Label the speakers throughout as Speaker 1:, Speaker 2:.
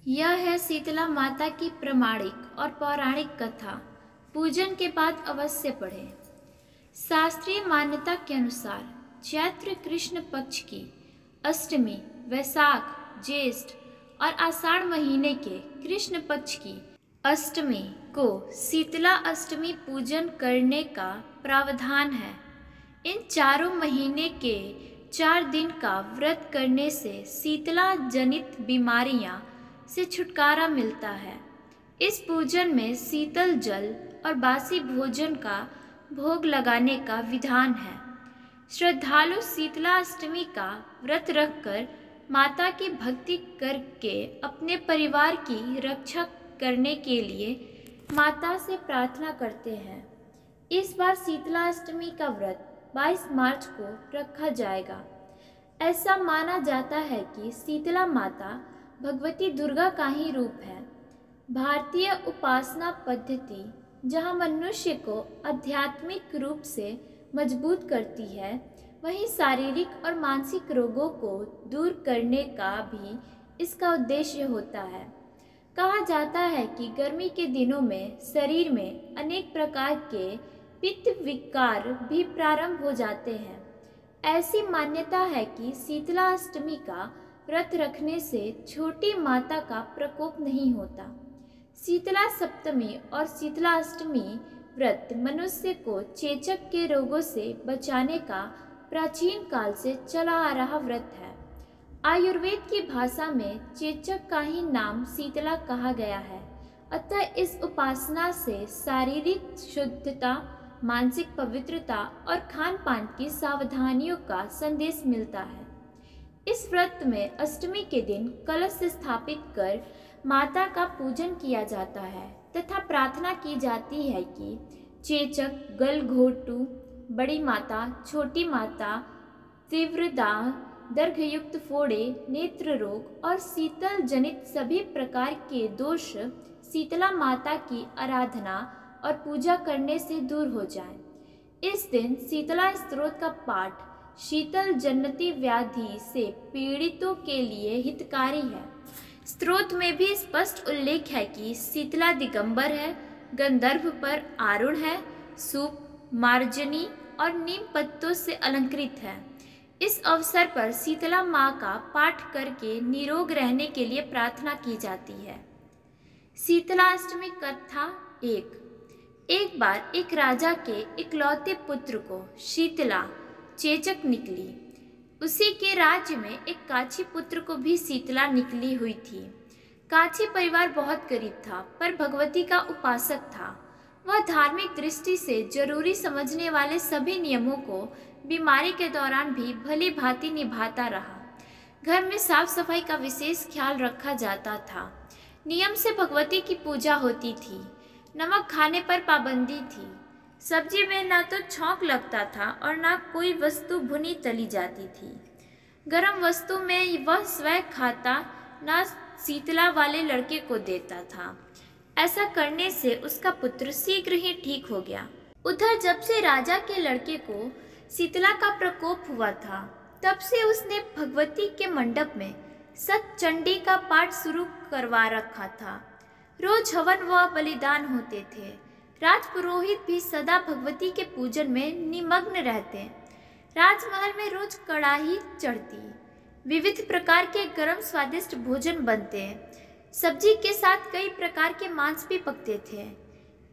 Speaker 1: यह है शीतला माता की प्रमाणिक और पौराणिक कथा। पूजन के बाद अवश्य पढ़ें। शास्त्रीय मान्यता के अनुसार चैत्र कृष्ण पक्ष की अष्टमी, वैशाख, ज्येष्ठ और आषाढ़ महीने के कृष्ण पक्ष की अष्टमी को शीतला अष्टमी पूजन करने का प्रावधान है। इन चारों महीने के 4 दिन का व्रत करने से शीतला जनित बीमारियां से छुटकारा मिलता है। इस पूजन में शीतल जल और बासी भोजन का भोग लगाने का विधान है। श्रद्धालु शीतला अष्टमी का व्रत रखकर माता की भक्ति करके अपने परिवार की रक्षा करने के लिए माता से प्रार्थना करते हैं। इस बार शीतला अष्टमी का व्रत 22 मार्च को रखा जाएगा। ऐसा माना जाता है कि शीतला माता भगवती दुर्गा का ही रूप है। भारतीय उपासना पद्धति जहाँ मनुष्य को आध्यात्मिक रूप से मजबूत करती है, वहीं शारीरिक और मानसिक रोगों को दूर करने का भी इसका उद्देश्य होता है। कहा जाता है कि गर्मी के दिनों में शरीर में अनेक प्रकार के पित्त विकार भी प्रारंभ हो जाते हैं। ऐसी मान्यता है कि शीतला अष्टमी का व्रत रखने से छोटी माता का प्रकोप नहीं होता। शीतला सप्तमी और शीतला अष्टमी व्रत मनुष्य को चेचक के रोगों से बचाने का प्राचीन काल से चला आ रहा व्रत है। आयुर्वेद की भाषा में चेचक का ही नाम शीतला कहा गया है। अतः इस उपासना से शारीरिक शुद्धता, मानसिक पवित्रता और खान पान की सावधानियों का संदेश मिलता है। इस व्रत में अष्टमी के दिन कलश स्थापित कर माता का पूजन किया जाता है तथा प्रार्थना की जाती है कि चेचक, गलघोटू, बड़ी माता, छोटी माता, तीव्र दाह, दर्घयुक्त फोड़े, नेत्र रोग और शीतल जनित सभी प्रकार के दोष शीतला माता की आराधना और पूजा करने से दूर हो जाएं। इस दिन शीतला स्तोत्र का पाठ शीतल जन्नती व्याधि से पीड़ितों के लिए हितकारी है। स्तोत्र में भी स्पष्ट उल्लेख है कि शीतला दिगंबर है, गंधर्व पर आरूढ़ है, सूप, मार्जनी और नीम पत्तों से अलंकृत है। इस अवसर पर शीतला माँ का पाठ करके निरोग रहने के लिए प्रार्थना की जाती है। शीतलाष्टमी कथा। एक बार एक राजा के इकलौते पुत्र को शीतला चेचक निकली। उसी के राज्य में एक काछी पुत्र को भी शीतला निकली हुई थी। काछी परिवार बहुत गरीब था, पर भगवती का उपासक था। वह धार्मिक दृष्टि से जरूरी समझने वाले सभी नियमों को बीमारी के दौरान भी भली भांति निभाता रहा। घर में साफ सफाई का विशेष ख्याल रखा जाता था। नियम से भगवती की पूजा होती थी। नमक खाने पर पाबंदी थी। सब्जी में ना तो छौंक लगता था और ना कोई वस्तु भुनी तली जाती थी। गरम वस्तु में वह स्वयं खाता, ना शीतला वाले लड़के को देता था। ऐसा करने से उसका पुत्र शीघ्र ही ठीक हो गया। उधर जब से राजा के लड़के को शीतला का प्रकोप हुआ था, तब से उसने भगवती के मंडप में सतचंडी का पाठ शुरू करवा रखा था। रोज हवन व बलिदान होते थे। राजपुरोहित भी सदा भगवती के पूजन में निमग्न रहते। राजमहल में रोज कड़ाही चढ़ती, विविध प्रकार के गरम स्वादिष्ट भोजन बनते। सब्जी के साथ कई प्रकार के मांस भी पकते थे।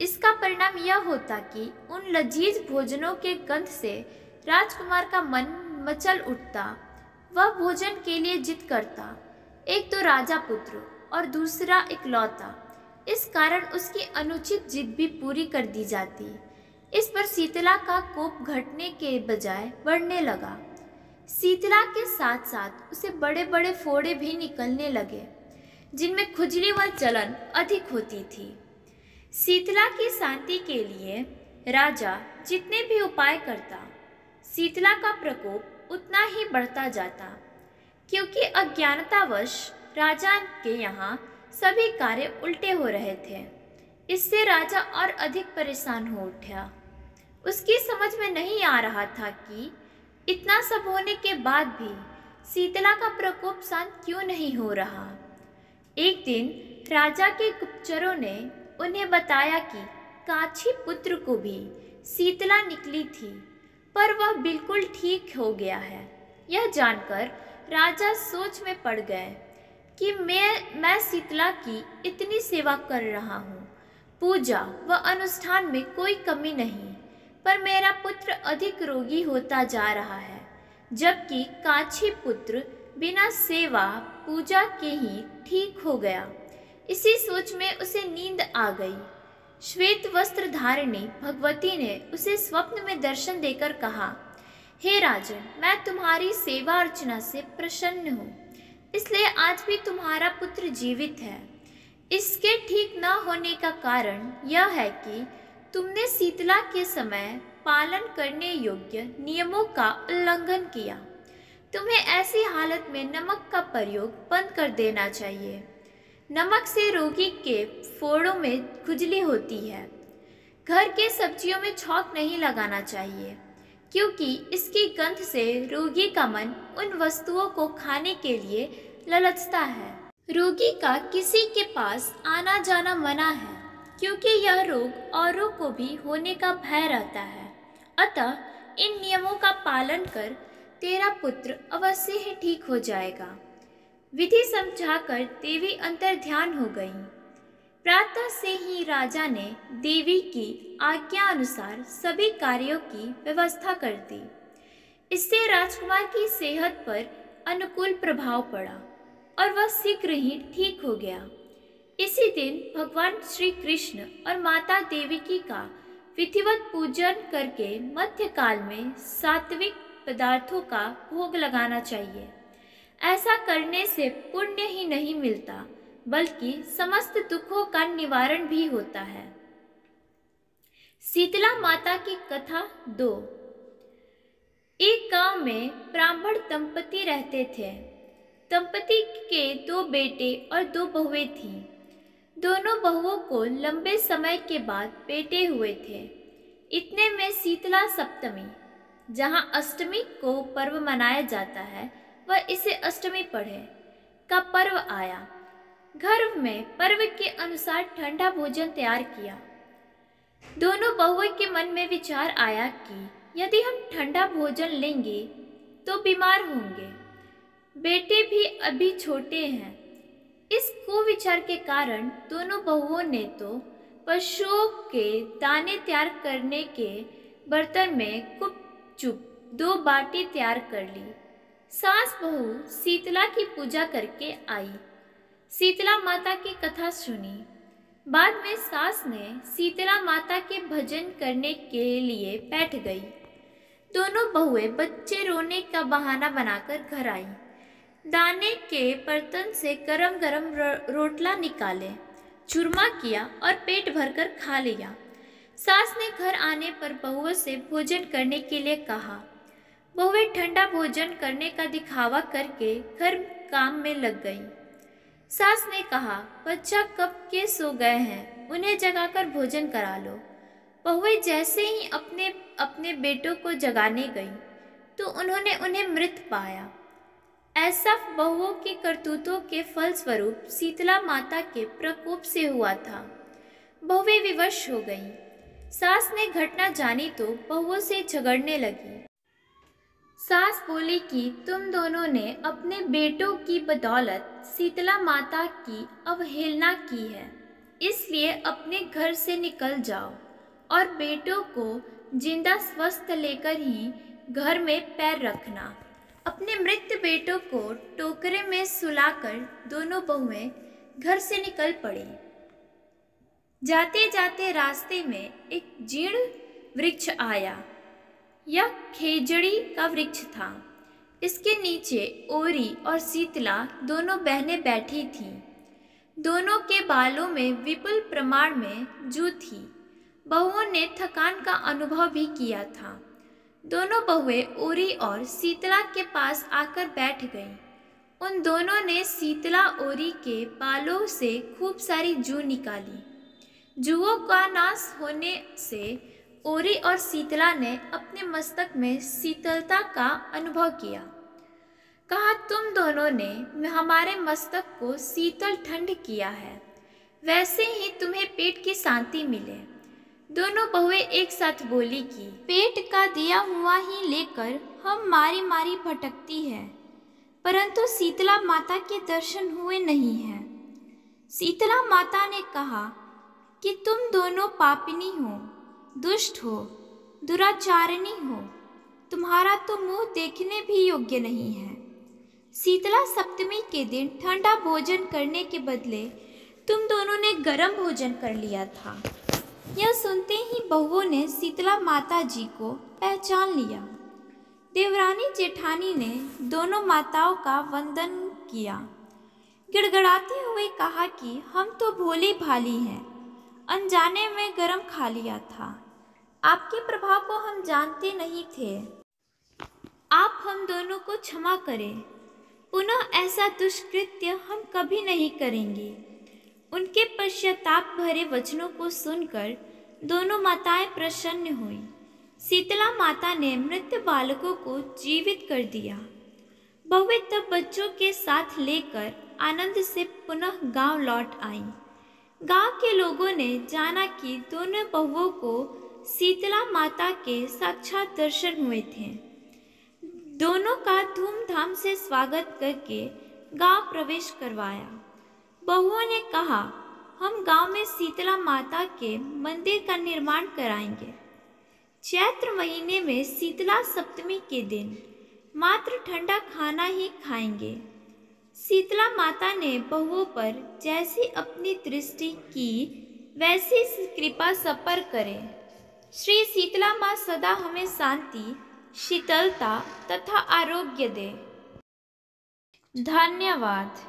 Speaker 1: इसका परिणाम यह होता कि उन लजीज भोजनों के गंध से राजकुमार का मन मचल उठता। वह भोजन के लिए जिद करता। एक तो राजा पुत्र और दूसरा इकलौता। इस कारण उसकी अनुचित जिद भी पूरी कर दी जाती। इस पर शीतला का कोप घटने के बजाय बढ़ने लगा। शीतला के साथ साथ उसे बड़े बड़े फोड़े भी निकलने लगे, जिनमें खुजली व जलन अधिक होती थी। शीतला की शांति के लिए राजा जितने भी उपाय करता, शीतला का प्रकोप उतना ही बढ़ता जाता। क्योंकि अज्ञानतावश राजा के यहाँ सभी कार्य उल्टे हो रहे थे, इससे राजा और अधिक परेशान हो उठा। उसकी समझ में नहीं आ रहा था कि इतना सब होने के बाद भी शीतला का प्रकोप शांत क्यों नहीं हो रहा। एक दिन राजा के गुप्तचरों ने उन्हें बताया कि काछी पुत्र को भी शीतला निकली थी, पर वह बिल्कुल ठीक हो गया है। यह जानकर राजा सोच में पड़ गए कि मैं शीतला की इतनी सेवा कर रहा हूँ, पूजा व अनुष्ठान में कोई कमी नहीं, पर मेरा पुत्र अधिक रोगी होता जा रहा है, जबकि काछी पुत्र बिना सेवा पूजा के ही ठीक हो गया। इसी सोच में उसे नींद आ गई। श्वेत वस्त्र धारिणी भगवती ने उसे स्वप्न में दर्शन देकर कहा, हे राजन, मैं तुम्हारी सेवा अर्चना से प्रसन्न हूँ, इसलिए आज भी तुम्हारा पुत्र जीवित है। इसके ठीक न होने का कारण यह है कि तुमने शीतला के समय पालन करने योग्य नियमों का उल्लंघन किया। तुम्हें ऐसी हालत में नमक का प्रयोग बंद कर देना चाहिए। नमक से रोगी के फोड़ों में खुजली होती है। घर के सब्जियों में छौंक नहीं लगाना चाहिए, क्योंकि इसकी गंध से रोगी का मन उन वस्तुओं को खाने के लिए ललचता है। रोगी का किसी के पास आना जाना मना है, क्योंकि यह रोग औरों को भी होने का भय रहता है। अतः इन नियमों का पालन कर तेरा पुत्र अवश्य ही ठीक हो जाएगा। विधि समझाकर देवी अंतर्ध्यान हो गई। प्रातः से ही राजा ने देवी की आज्ञा अनुसार सभी कार्यों की व्यवस्था कर दी। इससे राजकुमार की सेहत पर अनुकूल प्रभाव पड़ा और वह शीघ्र ही ठीक हो गया। इसी दिन भगवान श्री कृष्ण और माता देवकी का विधिवत पूजन करके मध्यकाल में सात्विक पदार्थों का भोग लगाना चाहिए। ऐसा करने से पुण्य ही नहीं मिलता, बल्कि समस्त दुखों का निवारण भी होता है। शीतला माता की कथा 2। एक गांव में ब्राह्मण दंपति रहते थे। दंपति के 2 बेटे और 2 बहुएं थीं। दोनों बहुओं को लंबे समय के बाद बेटे हुए थे। इतने में शीतला सप्तमी, जहां अष्टमी को पर्व मनाया जाता है, वह इसे अष्टमी पढ़े का पर्व आया। घर में पर्व के अनुसार ठंडा भोजन तैयार किया। दोनों बहुओं के मन में विचार आया कि यदि हम ठंडा भोजन लेंगे तो बीमार होंगे। बेटे भी अभी छोटे हैं। इस कुविचार के कारण दोनों बहुओं ने तो पशुओं के दाने तैयार करने के बर्तन में गुपचुप 2 बाटी तैयार कर ली। सास बहू शीतला की पूजा करके आई। शीतला माता की कथा सुनी। बाद में सास ने शीतला माता के भजन करने के लिए बैठ गई। दोनों बहुएं बच्चे रोने का बहाना बनाकर घर आई। दाने के बर्तन से गरम गरम रोटला निकाले, चूरमा किया और पेट भरकर खा लिया। सास ने घर आने पर बहुओं से भोजन करने के लिए कहा। बहुएं ठंडा भोजन करने का दिखावा करके घर काम में लग गईं। सास ने कहा, बच्चा कब के सो गए हैं, उन्हें जगाकर भोजन करा लो। बहुएं जैसे ही अपने अपने बेटों को जगाने गईं, तो उन्होंने उन्हें मृत पाया। ऐसा बहुओं की करतूतों के फलस्वरूप शीतला माता के प्रकोप से हुआ था। बहुएं विवश हो गईं। सास ने घटना जानी तो बहुओं से झगड़ने लगी। सास बोली कि तुम दोनों ने अपने बेटों की बदौलत शीतला माता की अवहेलना की है, इसलिए अपने घर से निकल जाओ और बेटों को जिंदा स्वस्थ लेकर ही घर में पैर रखना। अपने मृत बेटों को टोकरे में सुलाकर दोनों बहुएं घर से निकल पड़ी। जाते जाते रास्ते में एक जीर्ण वृक्ष आया। यह खेजड़ी का वृक्ष था। इसके नीचे ओरी और शीतला दोनों बहनें बैठी थीं। दोनों के बालों में विपुल प्रमाण में जू थी। बहुओं ने थकान का अनुभव भी किया था। दोनों बहुएं ओरी और शीतला के पास आकर बैठ गईं। उन दोनों ने शीतला ओरी के बालों से खूब सारी जू निकाली। जूओं का नाश होने से ओरी और शीतला ने अपने मस्तक में शीतलता का अनुभव किया। कहा, तुम दोनों ने हमारे मस्तक को शीतल ठंड किया है, वैसे ही तुम्हें पेट की शांति मिले। दोनों बहुएं एक साथ बोली कि पेट का दिया हुआ ही लेकर हम मारी मारी भटकती है, परंतु शीतला माता के दर्शन हुए नहीं हैं। शीतला माता ने कहा कि तुम दोनों पापिनी हो, दुष्ट हो, दुराचारिणी हो, तुम्हारा तो मुंह देखने भी योग्य नहीं है। शीतला सप्तमी के दिन ठंडा भोजन करने के बदले तुम दोनों ने गर्म भोजन कर लिया था। यह सुनते ही बहुओं ने शीतला माता जी को पहचान लिया। देवरानी जेठानी ने दोनों माताओं का वंदन किया, गिड़गिड़ाते हुए कहा कि हम तो भोली भाली हैं, अनजाने में गरम खा लिया था। आपके प्रभाव को हम जानते नहीं थे। आप हम दोनों को क्षमा करें, पुनः ऐसा दुष्कृत्य हम कभी नहीं करेंगे। उनके पश्चाताप भरे वचनों को सुनकर दोनों माताएं प्रसन्न हुई। शीतला माता ने मृत बालकों को जीवित कर दिया। बहुएं तब बच्चों के साथ लेकर आनंद से पुनः गांव लौट आईं। गांव के लोगों ने जाना कि दोनों बहुओं को शीतला माता के साक्षात दर्शन हुए थे। दोनों का धूमधाम से स्वागत करके गांव प्रवेश करवाया। बहुओं ने कहा, हम गांव में शीतला माता के मंदिर का निर्माण कराएंगे। चैत्र महीने में शीतला सप्तमी के दिन मात्र ठंडा खाना ही खाएंगे। शीतला माता ने बहुओं पर जैसी अपनी दृष्टि की वैसी कृपा सब पर करे। श्री शीतला माँ सदा हमें शांति, शीतलता तथा आरोग्य दे। धन्यवाद।